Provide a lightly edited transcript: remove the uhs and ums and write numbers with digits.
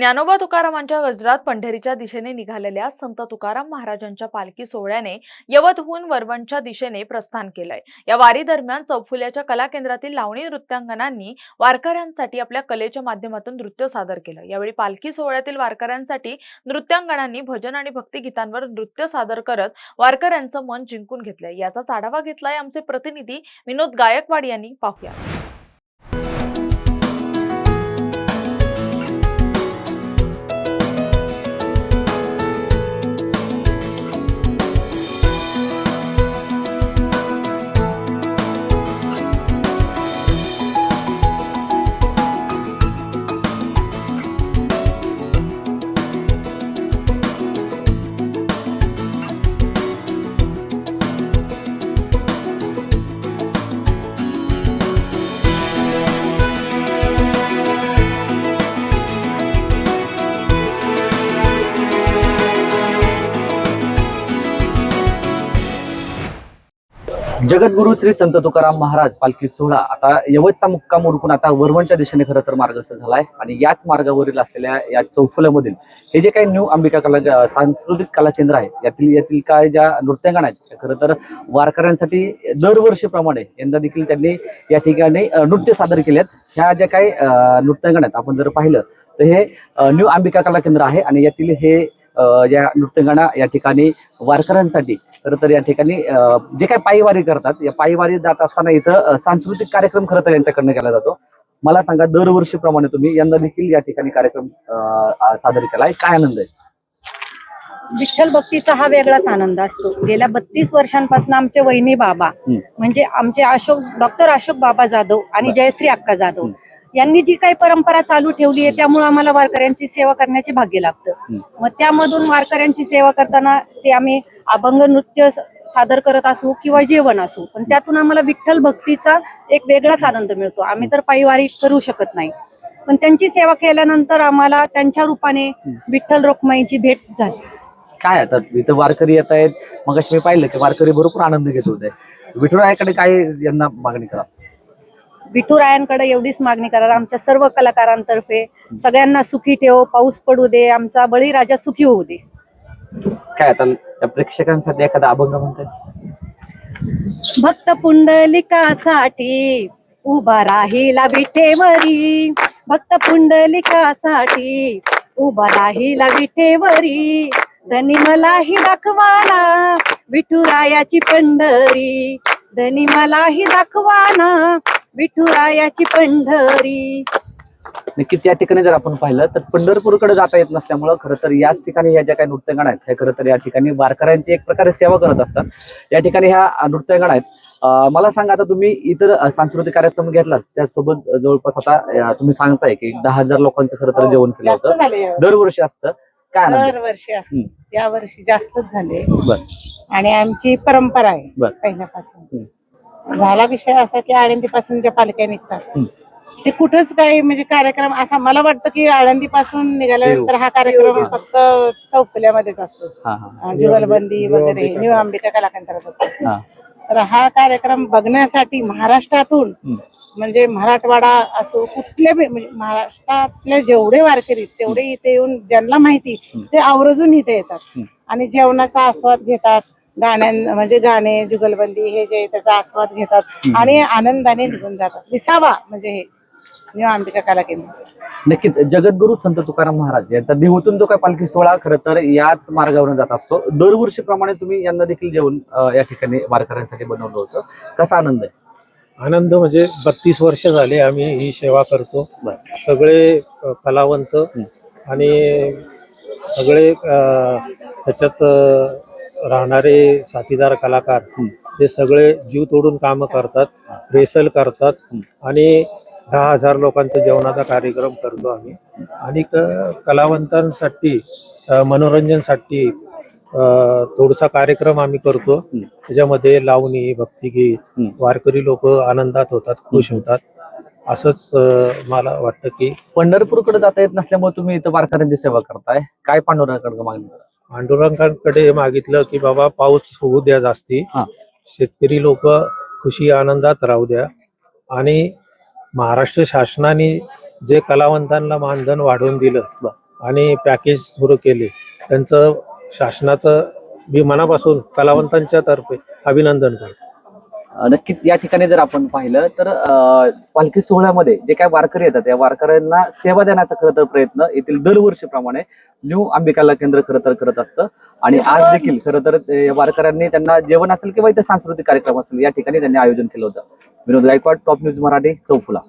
ज्ञानोबा तुकारामांच्या गजरात पंढरीच्या दिशेने निघालेल्या संत तुकाराम महाराजांच्या पालखी सोहळ्याने यवतहून वरवणच्या दिशेने प्रस्थान केलंय। या वारी दरम्यान चौफुल्याच्या कला केंद्रातील लावणी नृत्यांगनांनी वारकऱ्यांसाठी आपल्या कलेच्या माध्यमातून नृत्य सादर केलं। यावेळी पालखी सोहळ्यातील वारकऱ्यांसाठी नृत्यांगनांनी भजन आणि भक्तिगीतांवर नृत्य सादर करत वारकऱ्यांचं मन जिंकून घेतलंय। याचाच आढावा घेतलाय आमचे प्रतिनिधी विनोद गायकवाड यांनी। पाहूया। जगद्गुरु श्री संत तुकाराम महाराज पालखी सोहळा आता यवतचा मुक्काम उरकून आता वरवणच्या दिशेने खरं तर मार्गस्थ झालाय आणि याच मार्गावरील असलेल्या या चौफुल्यामधील हे जे काही न्यू अंबिका कला सांस्कृतिक कला केंद्र आहे यातील काय ज्या नृत्यांगना आहेत खरं तर वारकऱ्यांसाठी दरवर्षीप्रमाणे यंदा देखील त्यांनी या ठिकाणी नृत्य सादर केलेत। ह्या ज्या काही नृत्यांगना आहेत आपण जर पाहिलं तर हे न्यू अंबिका कला केंद्र आहे आणि यातील हे ज्या नृत्यांगना या ठिकाणी वारकऱ्यांसाठी खरं तर या ठिकाणी जे काही पायीवारी करतात या पायीवारी जात असताना इथं सांस्कृतिक कार्यक्रम खरं तर यांच्याकडनं केला जातो। मला सांगा दरवर्षीप्रमाणे तुम्ही यंदा देखील या ठिकाणी कार्यक्रम सादर केलाय, काय आनंद आहे? विठ्ठल भक्तीचा हा वेगळाच आनंद असतो। गेल्या 32 वर्षांपासून आमचे वहिनी बाबा म्हणजे आमचे डॉक्टर अशोक बाबा जाधव आणि जयश्री अक्का जाधव यांनी जी काही परंपरा चालू ठेवली आहे त्यामुळे आम्हाला वारकऱ्यांची सेवा करण्याचे भाग्य लागतं। मग त्यामधून वारकऱ्यांची सेवा करताना ते आम्ही अभंग नृत्य सादर करत असू किंवा जेवण असू, पण त्यातून आम्हाला विठ्ठल भक्तीचा एक वेगळाच आनंद मिळतो। आम्ही तर पायीवारी करू शकत नाही, पण त्यांची सेवा केल्यानंतर आम्हाला त्यांच्या रूपाने विठ्ठल रुक्माईची भेट झाली। काय आता इथं वारकरी येत आहेत, मग मी पाहिलं की वारकरी भरपूर आनंद घेत होते। विठुरायाकडे काय यांना मागणी करा? विठुरायांकडे एवढीच मागणी करा, आमच्या सर्व कलाकारांतर्फे सगळ्यांना सुखी ठेव, पाऊस पडू दे, आमचा बळीराजा सुखी होऊ दे। काय आता त्या प्रेक्षकांसाठी एखादा अभंग म्हणताय? भक्त पुंडलिकासाठी उभा राहिला विठेवरी, भक्त पुंडलिकासाठी उभा राहिला विठेवरी, धनी मलाही दाखवाना विठुरायाची पंढरी, धनी मलाही दाखवाना विठुरायाची पंढरी। नक्कीच या ठिकाणी जर आपण पाहिलं तर पंढरपूरकडे जाता येत नसल्यामुळं खरं तर याच ठिकाणी ह्या ज्या काही नृत्यांगना आहेत हे खरं तर या ठिकाणी वारकऱ्यांची एक प्रकारे सेवा करत असतात। या ठिकाणी ह्या नृत्यांगना आहेत। मला सांगा, आता तुम्ही इतर सांस्कृतिक कार्यक्रम घेतला त्यासोबत जवळपास आता तुम्ही सांगताय की 10,000 लोकांचं खरं तर जेवण केलं होतं, दरवर्षी असतं, काय दरवर्षी असतं, या वर्षी जास्तच झाले आणि आमची परंपरा आहे पहिल्यापासून। झाला विषय असा की आळंदीपासून ज्या पालख्या निघतात ते कुठंच काही म्हणजे कार्यक्रम असा मला वाटतं की आळंदीपासून निघाल्यानंतर हा कार्यक्रम फक्त चौफुल्यामध्येच असतो, जुगलबंदी वगैरे न्यू अंबिका कला केंद्रात होतो। तर हा कार्यक्रम बघण्यासाठी महाराष्ट्रातून म्हणजे मराठवाडा असो कुठले म्हणजे महाराष्ट्रातले जेवढे वारकरी तेवढे इथे येऊन ज्यांना माहिती ते आवर्जून इथे येतात आणि जेवणाचा आस्वाद घेतात, म्हणजे गाणे जुगलबंदी हे जे त्याचा आस्वाद घेतात आणि आनंदाने निघून जातात। विसावा म्हणजे हे न्यू अंबिका कला केंद्र। नक्कीच जगद्गुरु संत तुकाराम महाराज यांचा देहूतून जो काय पालखी सोहळा खरं तर याच मार्गावरून जात असतो। दरवर्षीप्रमाणे तुम्ही यंदा देखील जेवण या ठिकाणी वारकऱ्यांसाठी बनवलं होतं, कसा आनंद आहे? आनंद म्हणजे 32 वर्ष झाले आम्ही ही सेवा करतो। सगळे कलावंत आणि सगळे त्याच्यात राहणारे साथीदार कलाकार हे सगळे जीव तोडून काम करतात, रेसल करतात आणि 10,000 लोकांच्या जेवणाचा कार्यक्रम करतो आम्ही। आणि कलावंतांसाठी मनोरंजनसाठी थोडासा कार्यक्रम आम्ही करतो, त्याच्यामध्ये लावणी, भक्तिगीत, वारकरी लोक आनंदात होतात, खुश होतात। असंच मला वाटतं की पंढरपूरकडे जाता येत नसल्यामुळे तुम्ही इथं वारकऱ्यांची सेवा करताय, काय पांडुरंगाकडे मागणी करा? पांडुरंगाकडे मागितलं की बाबा पाऊस होऊ द्या जास्ती, शेतकरी लोक खुशी आनंदात राहू द्या आणि महाराष्ट्र शासनाने जे कलावंतांना मानधन वाढवून दिलं आणि पॅकेज सुरू केले, त्यांचं शासनाचं मी मनापासून कलावंतांच्या तर्फे अभिनंदन करतो. नक्कीच या ठिकाणी जर आपण पाहिलं तर पालखी सोहळ्यामध्ये जे काय वारकरी येतात या वारकऱ्यांना सेवा देण्याचा खरं तर प्रयत्न येथील दरवर्षीप्रमाणे न्यू अंबिका कला केंद्र खरं तर करत असतं. आणि आज देखील खरं तर वारकऱ्यांनी त्यांना जेवण असेल किंवा इतर सांस्कृतिक कार्यक्रम असेल या ठिकाणी त्यांनी आयोजन केलं होतं. विनोद गायकवाड, टॉप न्यूज मराठी, चौफुला.